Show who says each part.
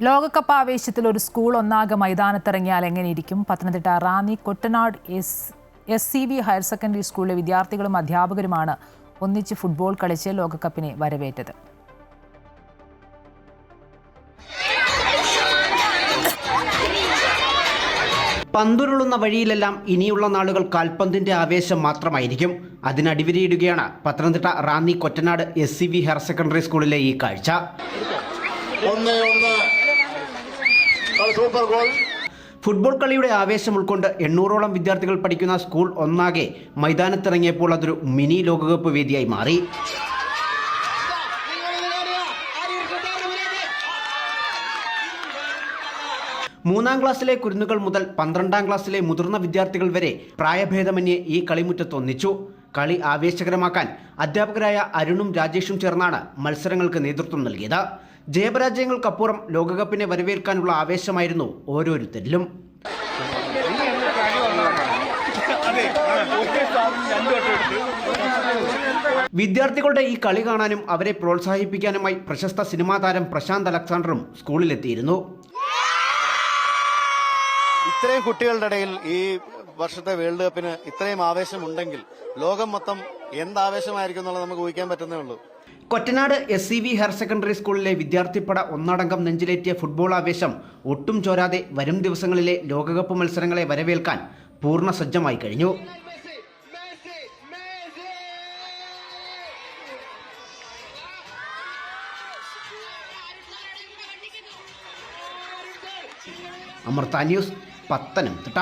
Speaker 1: ലോകകപ്പ് ആവേശത്തിൽ ഒരു സ്കൂൾ ഒന്നാകെ മൈതാനത്തിറങ്ങിയാൽ എങ്ങനെയിരിക്കും? Pathanamthitta Ranni Kottanad SCV higher secondary സ്കൂളിലെ വിദ്യാർത്ഥികളും അധ്യാപകരുമാണ് ഒന്നിച്ച് ഫുട്ബോൾ കളിച്ച് ലോകകപ്പിനെ വരവേറ്റത്.
Speaker 2: പന്തുരുളുന്ന വഴിയിലെല്ലാം ഇനിയുള്ള നാളുകൾ കാൽപന്തിന്റെ ആവേശം മാത്രമായിരിക്കും. അതിനടിവരയിടുകയാണ് Pathanamthitta Ranni Kottanad SCV higher secondary സ്കൂളിലെ ഈ കാഴ്ച. ഫുട്ബോൾ കളിയുടെ ആവേശം ഉൾക്കൊണ്ട് 800ഓളം വിദ്യാർത്ഥികൾ പഠിക്കുന്ന സ്കൂൾ ഒന്നാകെ മൈതാനത്തിറങ്ങിയപ്പോൾ അതൊരു മിനി ലോകകപ്പ് വേദിയായി മാറി. മൂന്നാം ക്ലാസ്സിലെ കുരുന്നുകൾ മുതൽ 12ാം ക്ലാസ്സിലെ മുതിർന്ന വിദ്യാർത്ഥികൾ വരെ പ്രായഭേദമന്യേ ഈ കളിമുറ്റത്തൊന്നിച്ചു. കളി ആവേശകരമാക്കാൻ അധ്യാപകരായ അരുണും രാജേഷും ചേർന്നാണ് മത്സരങ്ങൾക്ക് നേതൃത്വം നൽകിയത്. ജയപരാജയങ്ങൾക്കപ്പുറം ലോകകപ്പിനെ വരവേൽക്കാനുള്ള ആവേശമായിരുന്നു ഓരോരുത്തരിലും. വിദ്യാർത്ഥികളുടെ ഈ കളി കാണാനും അവരെ പ്രോത്സാഹിപ്പിക്കാനുമായി പ്രശസ്ത സിനിമാ താരം പ്രശാന്ത് അലക്സാണ്ടറും സ്കൂളിലെത്തിയിരുന്നു.
Speaker 3: ഇത്രയും കുട്ടികളുടെ ഇടയിൽ ഈ വർഷത്തെ വേൾഡ് കപ്പിന് ഇത്രയും ആവേശമുണ്ടെങ്കിൽ ലോകം മൊത്തം എന്താവേശമായിരിക്കും എന്നുള്ളത് നമുക്ക് ഊഹിക്കാൻ പറ്റുന്നേ ഉള്ളൂ.
Speaker 2: കൊറ്റനാട് SCV ഹയർ സെക്കൻഡറി സ്കൂളിലെ വിദ്യാർത്ഥിപ്പട ഒന്നടങ്കം നെഞ്ചിലേറ്റിയ ഫുട്ബോൾ ആവേശം ഒട്ടും ചോരാതെ വരും ദിവസങ്ങളിലെ ലോകകപ്പ് മത്സരങ്ങളെ വരവേൽക്കാൻ പൂർണ്ണ സജ്ജമായി കഴിഞ്ഞു. അമൃത ന്യൂസ്, പത്തനംതിട്ട.